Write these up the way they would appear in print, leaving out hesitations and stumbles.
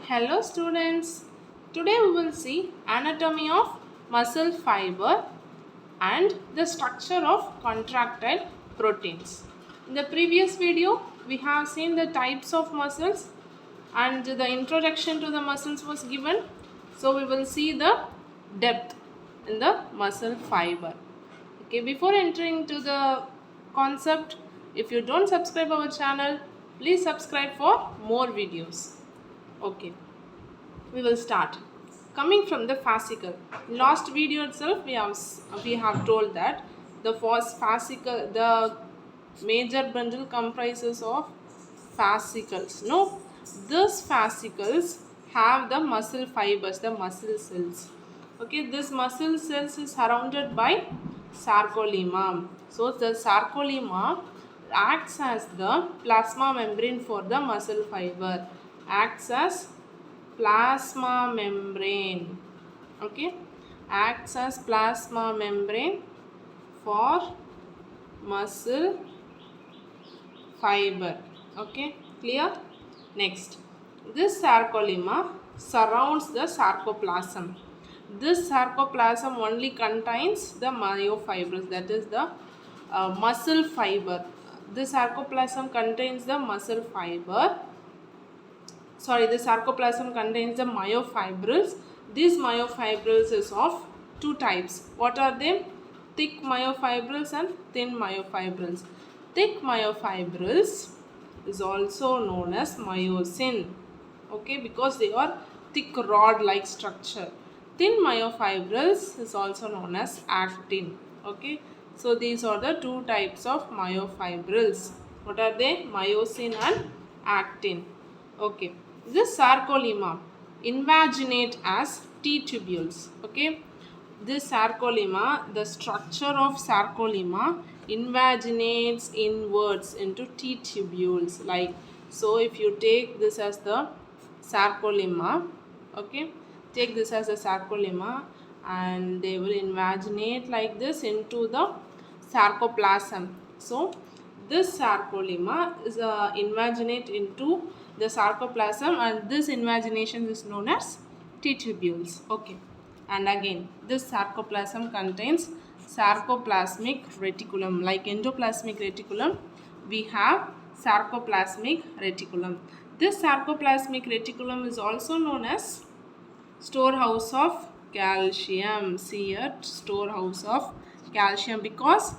Hello students. Today we will see anatomy of muscle fiber and the structure of contractile proteins. In the previous video we have seen the types of muscles and the introduction to the muscles was given. So we will see the depth in the muscle fiber. Okay, before entering to the concept, if you don't subscribe our channel, please subscribe for more videos. Okay, we will start. Coming from the fascicle. In last video itself, we have told that the fascicle, the major bundle comprises of fascicles. No, these fascicles have the muscle fibers, the muscle cells. Okay, this muscle cells is surrounded by sarcolemma. So the sarcolemma acts as the plasma membrane for the muscle fiber. Acts as plasma membrane. Okay, acts as plasma membrane for muscle fiber. Okay, clear? Next, this sarcolemma surrounds the sarcoplasm. This sarcoplasm only contains the myofibrils, that is the muscle fiber. This sarcoplasm contains the muscle fiber. The sarcoplasm contains the myofibrils. These myofibrils is of two types. What are they? Thick myofibrils and thin myofibrils. Thick myofibrils is also known as myosin. Okay, because they are thick rod-like structure. Thin myofibrils is also known as actin. Okay, so these are the two types of myofibrils. What are they? Myosin and actin. Okay, this sarcolemma invaginate as T tubules. Okay, this sarcolemma, the structure of sarcolemma invaginates inwards into T tubules. Like so, if you take this as the sarcolemma, okay, take this as a sarcolemma, and they will invaginate like this into the sarcoplasm. So this sarcolemma is invaginate into the sarcoplasm, and this invagination is known as T tubules. Okay, and again this sarcoplasm contains sarcoplasmic reticulum. Like endoplasmic reticulum, we have sarcoplasmic reticulum. This sarcoplasmic reticulum is also known as storehouse of calcium. See here, storehouse of calcium, because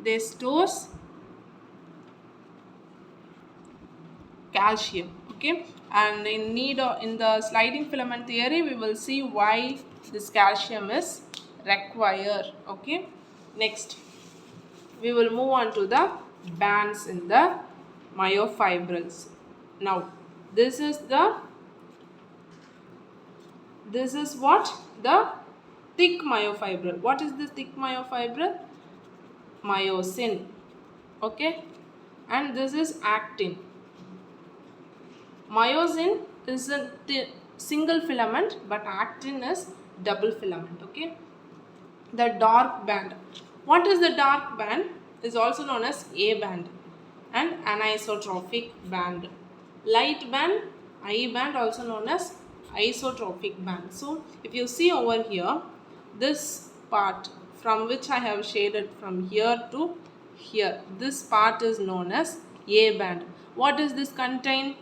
they stores calcium. Okay, and in the sliding filament theory we will see why this calcium is required. Okay, next we will move on to the bands in the myofibrils. Now this is what the thick myofibril. What is the thick myofibril? Myosin. Okay, and this is actin. Myosin is a single filament, but actin is double filament. Okay, the dark band. What is the dark band? Is also known as A band and anisotropic band. Light band, I band, also known as isotropic band. So if you see over here, this part from which I have shaded from here to here, this part is known as A band. What does this contain?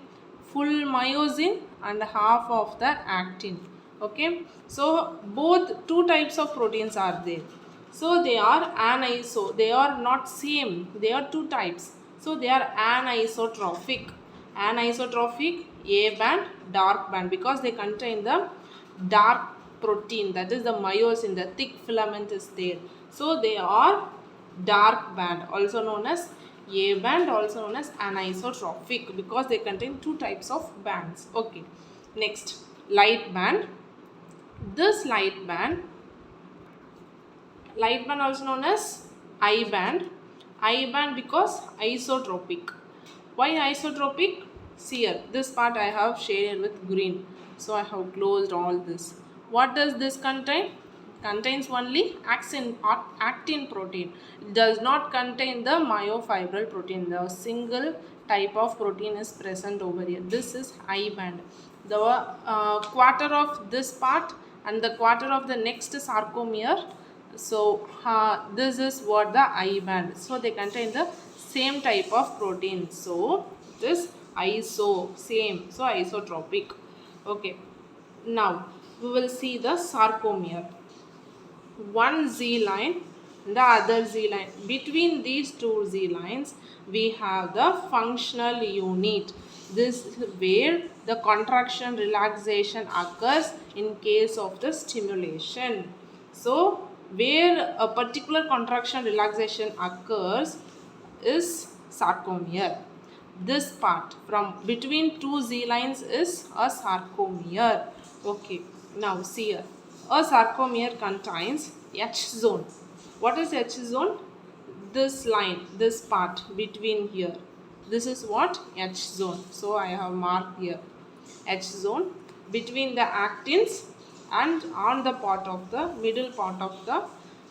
Full myosin and half of the actin. Okay, so both two types of proteins are there. So they are aniso, they are not same, they are two types. So they are anisotropic. Anisotropic, A band, dark band, because they contain the dark protein, that is the myosin, the thick filament is there. So they are dark band, also known as A band, also known as anisotropic, because they contain two types of bands. Okay, next light band. This light band also known as I band because isotropic. Why isotropic? See here, this part I have shaded with green, so I have closed all this. What does this contain? Contains only actin protein. It does not contain the myofibril protein. The single type of protein is present over here. This is I band. the quarter of this part and the quarter of the next sarcomere. So this is what the I band. So they contain the same type of protein. So this iso same. So isotropic. Okay. Now we will see the sarcomere. One Z line, the other Z line. Between these two Z lines, we have the functional unit. This is where the contraction relaxation occurs in case of the stimulation. So, where a particular contraction relaxation occurs is sarcomere. This part from between two Z lines is a sarcomere. Okay, now see here. A sarcomere contains H zone. What is H zone? This line, this part between here. This is what? H zone. So I have marked here. H zone between the actins and on the part of the middle part of the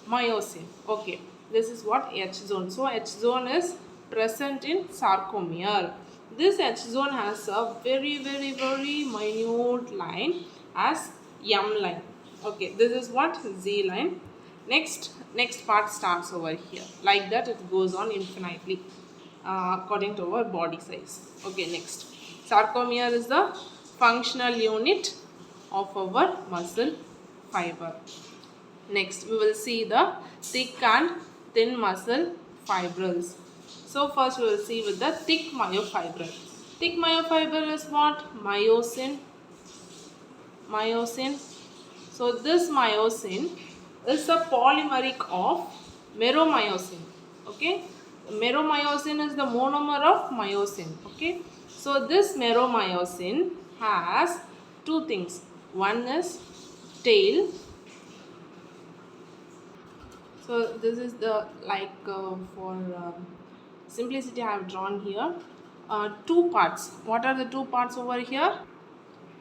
myosin. Okay, this is what H zone. So H zone is present in sarcomere. This H zone has a very minute line as M line. Okay, this is what? Z line. Next part starts over here. Like that it goes on infinitely according to our body size. Okay, next. Sarcomere is the functional unit of our muscle fiber. Next, we will see the thick and thin muscle fibrils. So first we will see with the thick myofibril. Thick myofibril is what? Myosin. So this myosin is a polymeric of meromyosin. Okay, meromyosin is the monomer of myosin. Okay, so this meromyosin has two things. One is tail. So this is the for simplicity I have drawn here two parts. What are the two parts over here?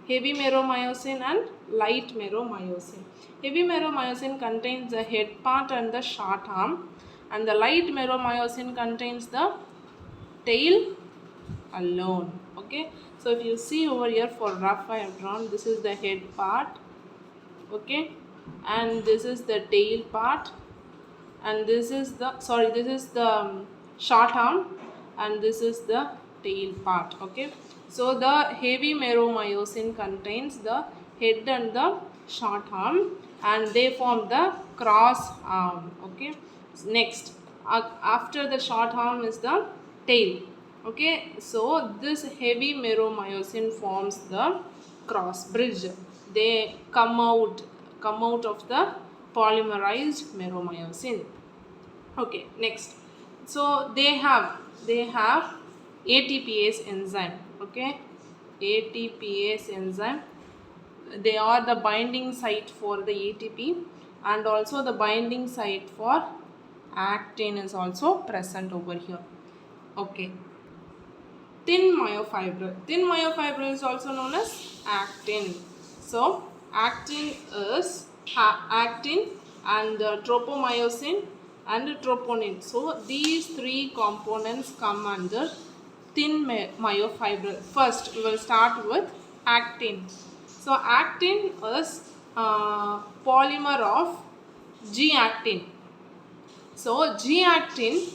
Heavy meromyosin and light meromyosin. Heavy meromyosin contains the head part and the short arm, and the light meromyosin contains the tail alone. Okay, so if you see over here for rough I have drawn, this is the head part. Okay, and this is the tail part, and this is the short arm, and this is the tail part. Okay, so the heavy meromyosin contains the head and the short arm, and they form the cross arm. Okay, next after the short arm is the tail. Okay, so this heavy meromyosin forms the cross bridge. They come out of the polymerized meromyosin. Okay, next. So they have ATPase enzyme. Okay, ATPase enzyme. They are the binding site for the ATP, and also the binding site for actin is also present over here. Okay. Thin myofibril. Thin myofibril is also known as actin. So actin is actin and tropomyosin and troponin. So these three components come under thin myofibril. First we will start with actin. So actin is polymer of G-actin. So G-actin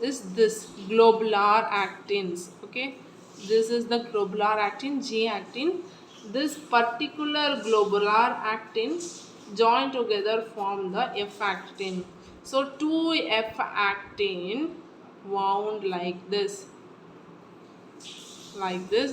is this globular actins. Okay, this is the globular actin, G-actin. This particular globular actin join together form the F-actin. So two F-actin wound like this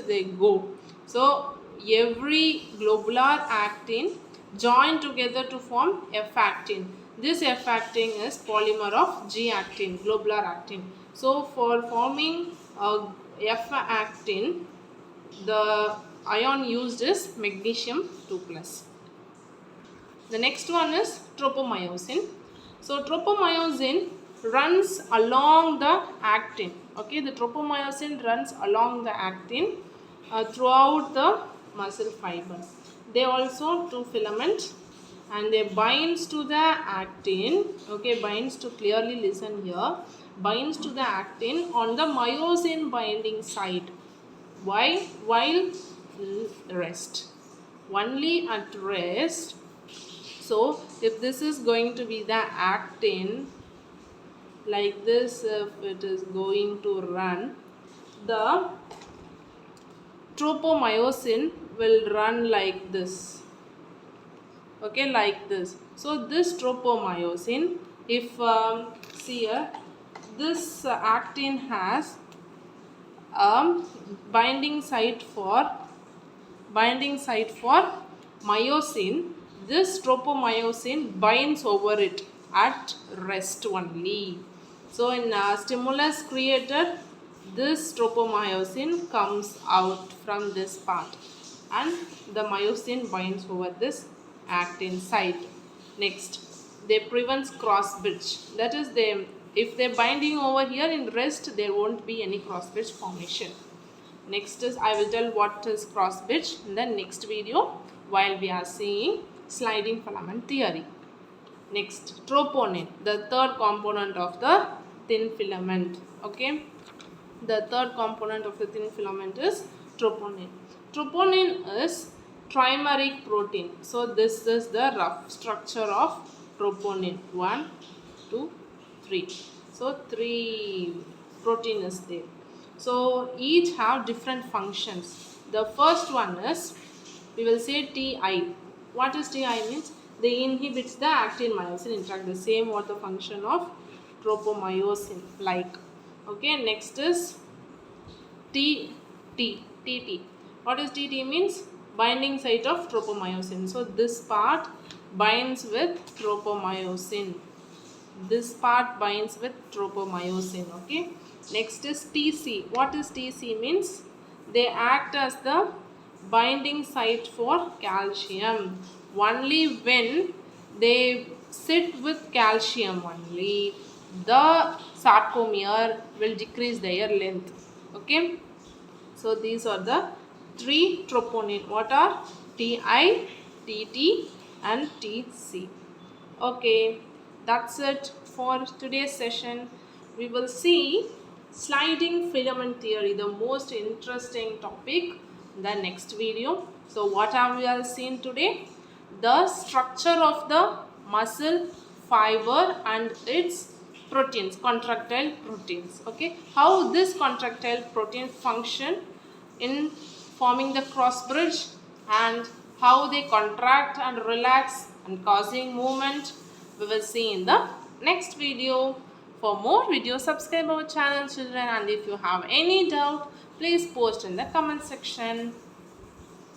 they go. So every globular actin join together to form F-actin. This F-actin is polymer of G-actin, globular actin. So for forming F-actin, the ion used is magnesium 2+. The next one is tropomyosin. So tropomyosin runs along the actin. Okay, the tropomyosin runs along the actin throughout the muscle fiber. They also two filament, and they binds to the actin. Okay, binds to, clearly listen here, binds to the actin on the myosin binding site. Why? While rest. Only at rest. So if this is going to be the actin, like this, if it is going to run, the tropomyosin will run like this. Okay, like this. So this tropomyosin, if see here, this actin has a binding site for myosin. This tropomyosin binds over it at rest only. So in stimulus created, this tropomyosin comes out from this part and the myosin binds over this actin site. Next, they prevents cross bridge. That is, if they're binding over here in rest, there won't be any cross bridge formation. Next is, I will tell what is cross bridge in the next video while we are seeing sliding filament theory. Next, troponin, the third component of the thin filament. Okay, the third component of the thin filament is troponin. Troponin is trimeric protein. So this is the rough structure of troponin. 1, 2, 3. So 3 protein is there. So each have different functions. The first one is, we will say Ti. What is Ti means? They inhibits the actin myosin interact, the same what the function of tropomyosin like. Okay, next is TT. What is TT means? Binding site of tropomyosin. So this part binds with tropomyosin. This part binds with tropomyosin. Okay. Next is TC. What is TC means? They act as the binding site for calcium. Only when they sit with calcium only, the sarcomere will decrease their length. Okay. So these are the 3 troponin. What are? Ti, TT and TC. Okay, that's it for today's session. We will see sliding filament theory, the most interesting topic, in the next video. So what have we all seen today? The structure of the muscle fiber and its proteins, contractile proteins. Okay, how this contractile protein function in forming the cross bridge and how they contract and relax and causing movement, we will see in the next video. For more videos, subscribe our channel children, and if you have any doubt, please post in the comment section.